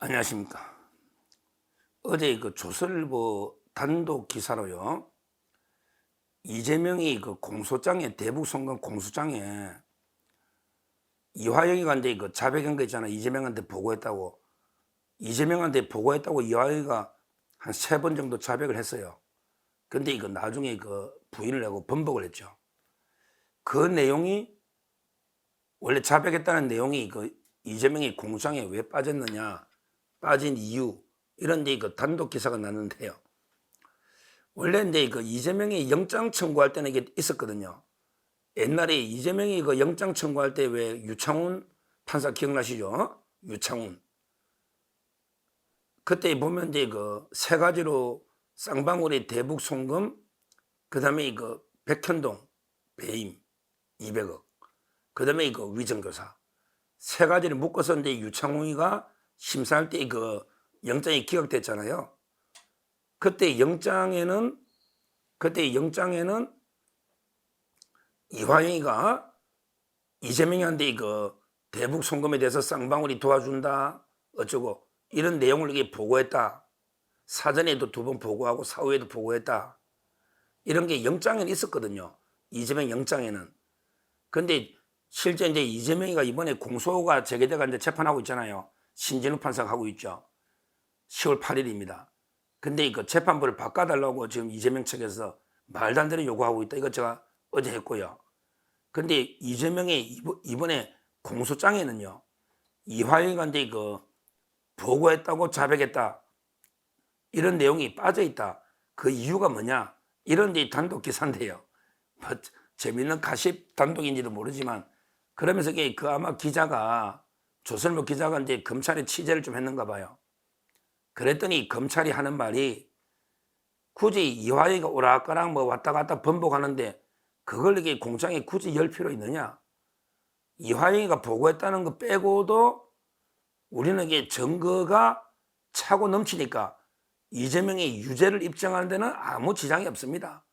안녕하십니까. 어제 그 조선일보 단독 기사로요. 이재명이 그 공소장에 대북 송금 공소장에 이화영이가 이제 그 자백한 거 있잖아. 이재명한테 보고했다고. 이재명한테 보고했다고 이화영이가 한 3번 정도 자백을 했어요. 근데 이거 나중에 그 부인을 하고 번복을 했죠. 그 내용이 원래 자백했다는 내용이 그 이재명이 공소장에 왜 빠졌느냐, 빠진 이유 이런 데 그 단독 기사가 났는데요. 원래 이제 그 이재명이 영장 청구할 때는 이게 있었거든요. 옛날에 이재명이 그 영장 청구할 때 왜 유창훈 판사 기억나시죠? 유창훈. 그때 보면 이제 그 3가지로 쌍방울이 대북 송금, 그 다음에 그 백현동 배임 200억, 그 다음에 그 위정교사 3가지를 묶어서 이제 유창훈이가 심사할 때 그 영장이 기각됐잖아요. 그때 영장에는 이화영이가 이재명한테 그 대북 송금에 대해서 쌍방울이 도와준다 어쩌고 이런 내용을 이게 보고했다. 사전에도 2번 보고하고 사후에도 보고했다. 이런 게 영장에는 있었거든요. 이재명 영장에는. 근데 실제 이제 이재명이가 이번에 공소가 제기돼가 이제 재판하고 있잖아요. 신진우 판사가 하고 있죠. 10월 8일입니다. 근데 이거 재판부를 바꿔달라고 지금 이재명 측에서 말도 안 되는 요구하고 있다. 이거 제가 어제 했고요. 근데 이재명이 이번에 공소장에는요. 이화영한테 그 보고했다고 자백했다. 이런 내용이 빠져 있다. 그 이유가 뭐냐? 이런 데 단독 기사인데요. 뭐 재밌는 가십 단독인지도 모르지만 그러면서 그 아마 기자가 조선일보 기자가 이제 검찰에 취재를 좀 했는가 봐요. 그랬더니 검찰이 하는 말이 굳이 이화영이가 오락가락 뭐 왔다 갔다 번복하는데 그걸 이게 공장에 굳이 열 필요 있느냐? 이화영이가 보고했다는 거 빼고도 우리는 이게 증거가 차고 넘치니까 이재명이 유죄를 입증하는 데는 아무 지장이 없습니다.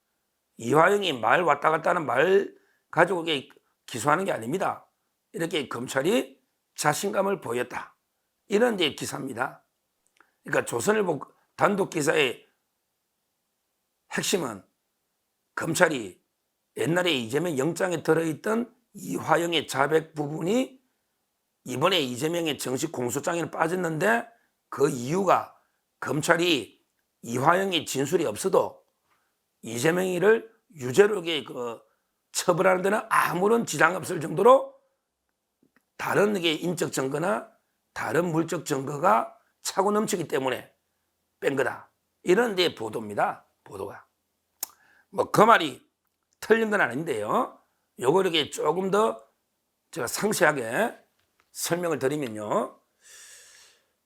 이화영이 말 왔다 갔다 하는 말 가지고 이게 기소하는 게 아닙니다. 이렇게 검찰이 자신감을 보였다. 이런 이제 기사입니다. 그러니까 조선일보 단독 기사의 핵심은 검찰이 옛날에 이재명 영장에 들어있던 이화영의 자백 부분이 이번에 이재명의 정식 공소장에는 빠졌는데 그 이유가 검찰이 이화영의 진술이 없어도 이재명이를 유죄로 그 처벌하는 데는 아무런 지장 없을 정도로 다른 인적 증거나 다른 물적 증거가 차고 넘치기 때문에 뺀 거다. 이런 데 보도입니다. 보도가. 뭐 그 말이 틀린 건 아닌데요. 요거 이렇게 조금 더 제가 상세하게 설명을 드리면요.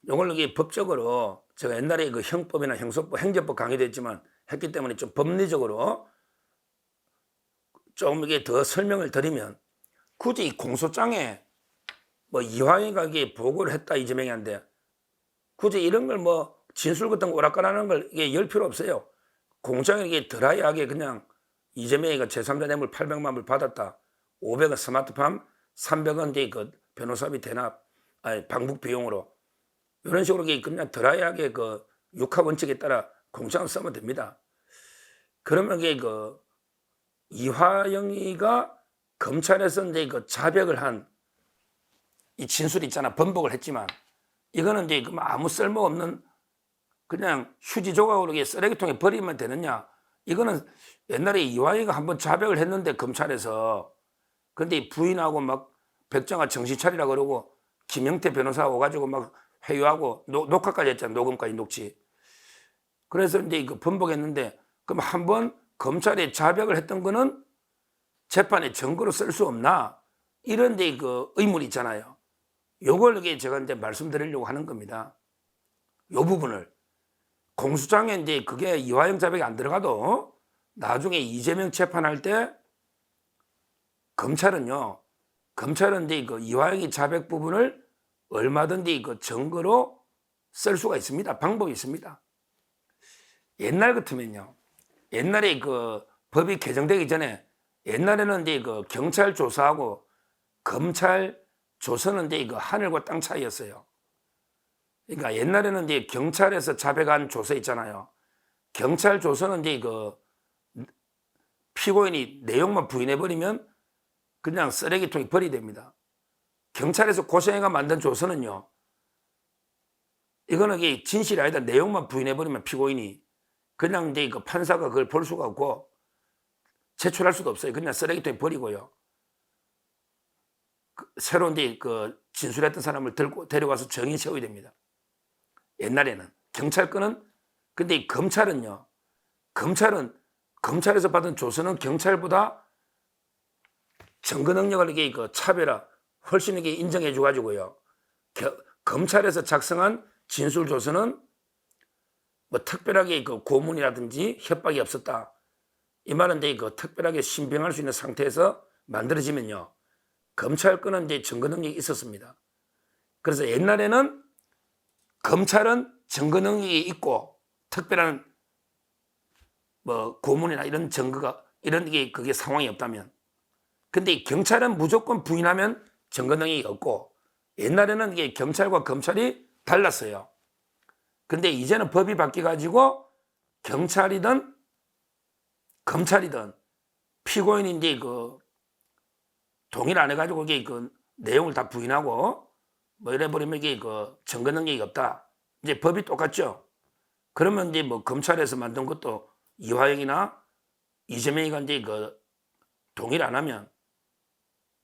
요걸 이렇게 법적으로 제가 옛날에 그 형법이나 형소법, 행정법 강의도 했지만 했기 때문에 좀 법리적으로 조금 이게 더 설명을 드리면 굳이 공소장에 뭐 이화영이가 이게 보고를 했다 이재명이한테 굳이 이런 걸 뭐 진술 같은 거 오락가락하는 걸 이게 열 필요 없어요. 공장에 이게 드라이하게 그냥 이재명이가 제3자 뇌물 800만 불 받았다. 500원 스마트팜, 300원 뒤 그 변호사비 대납, 아니 방북 비용으로 이런 식으로 그냥 드라이하게 그 육하 원칙에 따라 공장을 쓰면 됩니다. 그러면 이게 그 이화영이가 검찰에서 이제 그 자백을 한 이 진술 있잖아. 번복을 했지만 이거는 이제 아무 쓸모없는 그냥 휴지 조각으로 쓰레기통에 버리면 되느냐? 이거는 옛날에 이화영이가 한번 자백을 했는데 검찰에서 근데 부인하고 막 백정아 정신 차리라 그러고 김영태 변호사 와가지고 막 회유하고 녹화까지 했잖아. 녹음까지 녹취. 그래서 이제 이거 번복했는데 그럼 한번 검찰에 자백을 했던 거는 재판에 증거로 쓸 수 없나? 이런 데 그 의문이 있잖아요. 요걸 이게 제가 이제 말씀드리려고 하는 겁니다. 요 부분을. 공소장에 이제 그게 이화영 자백이 안 들어가도 나중에 이재명 재판할 때 검찰은 이제 그 이화영이 자백 부분을 얼마든지 그 증거로 쓸 수가 있습니다. 방법이 있습니다. 옛날 같으면요. 옛날에 그 법이 개정되기 전에 옛날에는 이제 그 경찰 조사하고 검찰 조서는 이제 그 하늘과 땅 차이였어요. 그러니까 옛날에는 이제 경찰에서 자백한 조서 있잖아요. 경찰 조서는 이제 그 피고인이 내용만 부인해버리면 그냥 쓰레기통에 버리게 됩니다. 경찰에서 고생해가 만든 조서는요, 이거는 이게 진실이 아니다. 내용만 부인해버리면 피고인이 그냥 이제 그 판사가 그걸 볼 수가 없고 제출할 수도 없어요. 그냥 쓰레기통에 버리고요. 새로 이제 그 진술했던 사람을 데려가서 정인 세워야 됩니다. 옛날에는. 경찰 건은, 근데 이 검찰은요, 검찰에서 받은 조서는 경찰보다 증거 능력을 이게 그 차별화 훨씬 이게 인정해 줘가지고요. 검찰에서 작성한 진술 조서는 뭐 특별하게 그 고문이라든지 협박이 없었다. 이 말은 이제 그 특별하게 신빙할 수 있는 상태에서 만들어지면요. 검찰 건은 이제 증거 능력이 있었습니다. 그래서 옛날에는 검찰은 증거 능력이 있고 특별한 뭐 고문이나 이런 증거가 이런 게 그게 상황이 없다면, 근데 경찰은 무조건 부인하면 증거 능력이 없고, 옛날에는 이게 경찰과 검찰이 달랐어요. 근데 이제는 법이 바뀌어 가지고 경찰이든 검찰이든 피고인이 이제 그 동의를 안 해가지고 이게 그 내용을 다 부인하고 뭐 이래 버리면 이게 그 증거 능력이 없다. 이제 법이 똑같죠. 그러면 이제 뭐 검찰에서 만든 것도 이화영이나 이재명이가 이제 그 동의를 안 하면,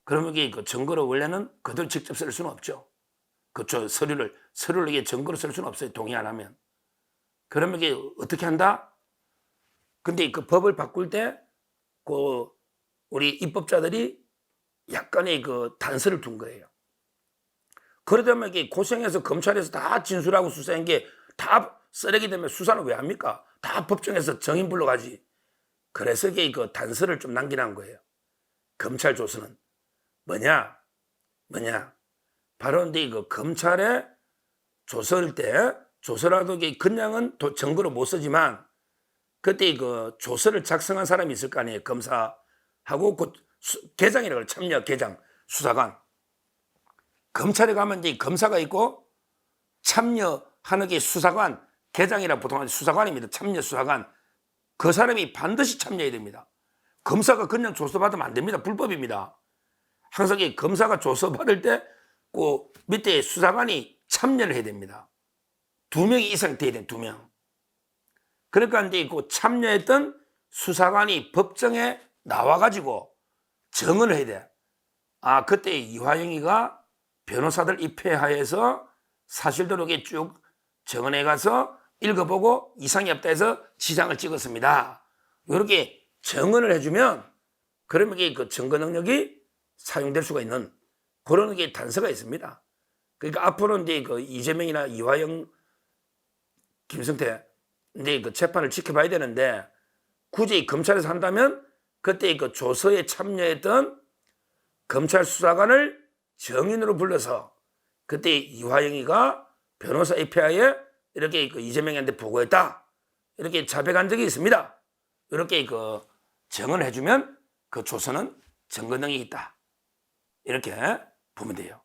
그러면 이게 그 증거로 원래는 그들 직접 쓸 수는 없죠. 그쵸. 서류를 이게 증거로 쓸 수는 없어요. 동의 안 하면. 그러면 이게 어떻게 한다? 근데 그 법을 바꿀 때 그 우리 입법자들이 약간의 그 단서를 둔 거예요. 그러다면 이게 고생해서 검찰에서 다 진술하고 수사한 게 다 쓰레기 되면 수사는 왜 합니까? 다 법정에서 정인 불러가지. 그래서 이게 그 단서를 좀 남기는 거예요. 검찰 조서는 뭐냐? 바로 이제 그 검찰에 조서일 때 조서라도 이게 그냥은 증거로 못 쓰지만 그때 그 조서를 작성한 사람이 있을 거 아니에요. 검사하고 그 계장이라고 해요. 참여 계장 수사관. 검찰에 가면 이제 검사가 있고 참여하는 게 수사관, 계장이라 보통 수사관입니다. 참여 수사관. 그 사람이 반드시 참여해야 됩니다. 검사가 그냥 조서 받으면 안 됩니다. 불법입니다. 항상 이 검사가 조서 받을 때 그 밑에 수사관이 참여를 해야 됩니다. 2명 이상 돼야 돼요. 2명. 그러니까 이제 그 참여했던 수사관이 법정에 나와가지고 정언을 해야 돼. 아, 그때 이화영이가 변호사들 입회하에서 사실대로 이렇게 쭉 정언해 가서 읽어보고 이상이 없다 해서 지장을 찍었습니다. 이렇게 정언을 해주면 그러면 이게 그 증거 능력이 사용될 수가 있는 그런 게 단서가 있습니다. 그러니까 앞으로 이제 그 이재명이나 이화영, 김성태 이제 그 재판을 지켜봐야 되는데, 굳이 검찰에서 한다면 그때 그 조서에 참여했던 검찰 수사관을 정인으로 불러서 그때 이화영이가 변호사 입회하에 이렇게 그 이재명한테 보고했다. 이렇게 자백한 적이 있습니다. 이렇게 그 정언해주면 그 조서는 증거 능력이 있다. 이렇게 보면 돼요.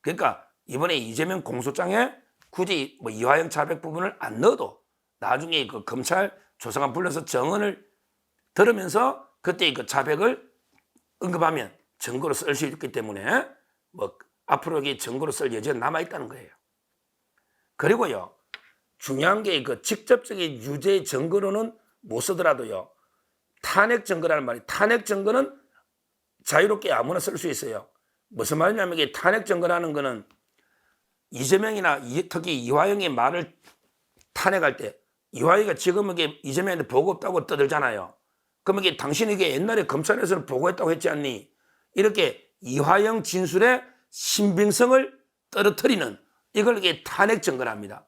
그러니까 이번에 이재명 공소장에 굳이 뭐 이화영 자백 부분을 안 넣어도 나중에 그 검찰 조사관 불러서 정언을 들으면서 그때 그 자백을 언급하면 증거로 쓸 수 있기 때문에 뭐 앞으로 이게 증거로 쓸 여지가 남아 있다는 거예요. 그리고요, 중요한 게 그 직접적인 유죄 증거로는 못 쓰더라도요, 탄핵 증거라는 말이, 탄핵 증거는 자유롭게 아무나 쓸 수 있어요. 무슨 말이냐면 이게 탄핵 증거라는 거는 이재명이나 특히 이화영의 말을 탄핵할 때 이화영이가 지금 이게 이재명한테 보고 없다고 떠들잖아요. 그럼 이게 당신이 이게 옛날에 검찰에서 보고했다고 했지 않니? 이렇게 이화영 진술의 신빙성을 떨어뜨리는 이걸 이게 탄핵 증거랍니다.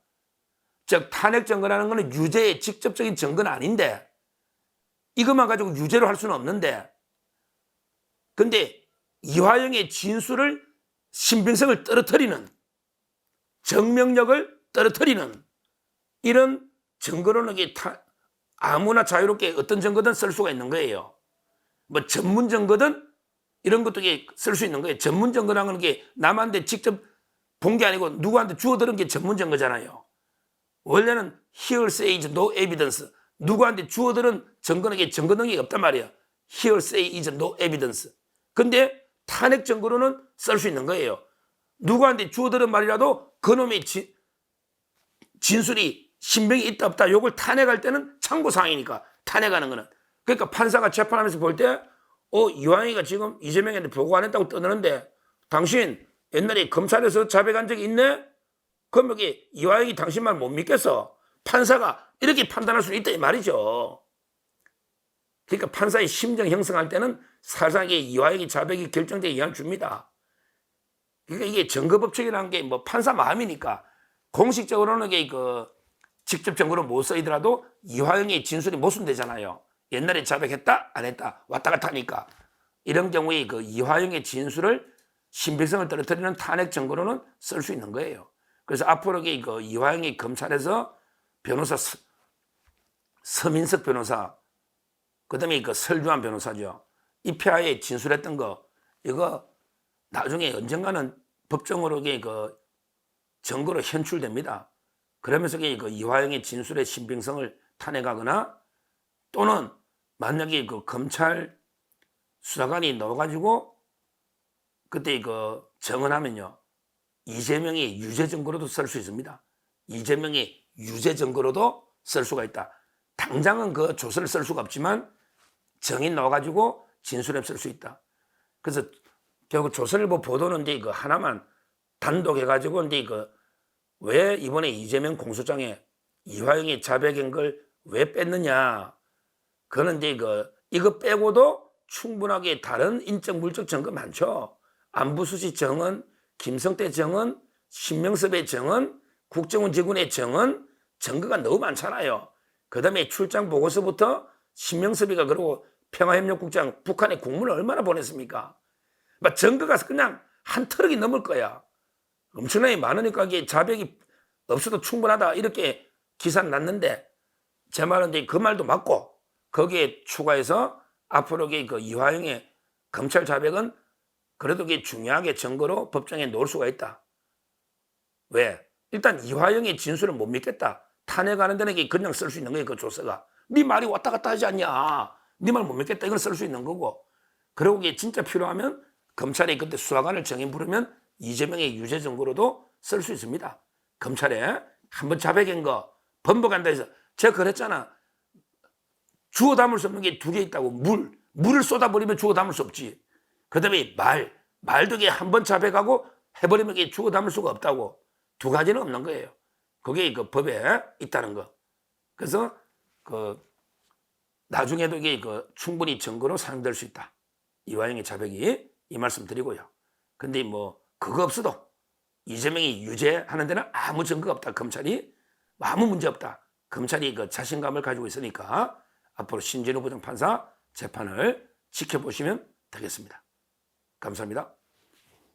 즉 탄핵 증거라는 것은 유죄의 직접적인 증거는 아닌데 이것만 가지고 유죄로 할 수는 없는데, 근데 이화영의 진술을 신빙성을 떨어뜨리는, 정명력을 떨어뜨리는 이런 증거로는 이게 아무나 자유롭게 어떤 증거든 쓸 수가 있는 거예요. 뭐 전문 증거든 이런 것도 쓸 수 있는 거예요. 전문 증거라는 게 남한테 직접 본 게 아니고 누구한테 주워 들은 게 전문 증거잖아요. 원래는 hearsay is no evidence. 누구한테 주워 들은 증거는 증거 능력이 없단 말이야. hearsay is no evidence. 근데 탄핵 증거로는 쓸 수 있는 거예요. 누구한테 주워 들은 말이라도 그놈의 진술이 신빙이 있다 없다 요걸 탄핵할 때는 참고사항이니까 탄핵하는 거는. 그러니까 판사가 재판하면서 볼 때 이완희가 지금 이재명한테 보고 안 했다고 떠드는데 당신 옛날에 검찰에서 자백한 적이 있네? 그럼 여기 이완희 당신 말 못 믿겠어? 판사가 이렇게 판단할 수 있다 이 말이죠. 그러니까 판사의 심정 형성할 때는 사실상에 이완희 자백이 결정되게 영향을 줍니다. 그러니까 이게 증거법칙이라는 게 뭐 판사 마음이니까 공식적으로는 직접 증거로 못 쓰이더라도 이화영의 진술이 모순되잖아요. 옛날에 자백했다 안 했다 왔다 갔다 하니까 이런 경우에 이화영의 진술을 신빙성을 떨어뜨리는 탄핵 증거로는 쓸 수 있는 거예요. 그래서 앞으로 이화영이 검찰에서 변호사 서민석 변호사 그다음에 설주환 변호사죠. 이 폐하에 진술했던 거 이거 나중에 언젠가는 법정으로 증거로 현출됩니다. 그러면서 이화영의 진술의 신빙성을 탄핵하거나 또는 만약에 검찰 수사관이 넣어가지고 그때 정언하면요 이재명이 유죄 증거로도 쓸 수 있습니다. 이재명이 유죄 증거로도 쓸 수가 있다. 당장은 조서를 쓸 수가 없지만 정인 넣어가지고 진술에 쓸 수 있다. 그래서 결국 조선일보 보도는 하나만 단독 해가지고 왜 이번에 이재명 공소장에 이화영이 자백한 걸 왜 뺐느냐. 그거는 이거 빼고도 충분하게 다른 인적 물적 증거 많죠. 안부수시 정언, 김성태 정언, 신명섭의 정언, 국정원 직원의 정언, 증거가 너무 많잖아요. 그 다음에 출장 보고서부터 신명섭이가 그러고 평화협력국장 북한에 공문을 얼마나 보냈습니까? 막 증거가 그냥 한 트럭이 넘을 거야. 엄청나게 많으니까 이게 자백이 없어도 충분하다 이렇게 기사는 났는데 제 말은 그 말도 맞고 거기에 추가해서 앞으로 이화영의 검찰 자백은 그래도 중요하게 증거로 법정에 놓을 수가 있다. 왜? 일단 이화영의 진술을 못 믿겠다. 탄핵하는 데는 그냥 쓸 수 있는 거예요. 그 조서가. 네 말이 왔다 갔다 하지 않냐. 네 말 못 믿겠다. 이걸 쓸 수 있는 거고. 그리고 이게 진짜 필요하면 검찰이 그때 수사관을 정인 부르면 이재명의 유죄 증거로도 쓸 수 있습니다. 검찰에 한번 자백한 거 번복한다 해서 제가 그랬잖아. 주워 담을 수 없는 게 두 개 있다고. 물을 쏟아버리면 주워 담을 수 없지. 그 다음에 말도 한번 자백하고 해버리면 주워 담을 수가 없다고. 두 가지는 없는 거예요. 그게 법에 있다는 거. 그래서 나중에도 이게 충분히 증거로 사용될 수 있다. 이화영의 자백이 이 말씀 드리고요. 근데 그거 없어도 이재명이 유죄하는 데는 아무 증거가 없다. 검찰이 아무 문제 없다. 검찰이 자신감을 가지고 있으니까 앞으로 신진우 부장판사 재판을 지켜보시면 되겠습니다. 감사합니다.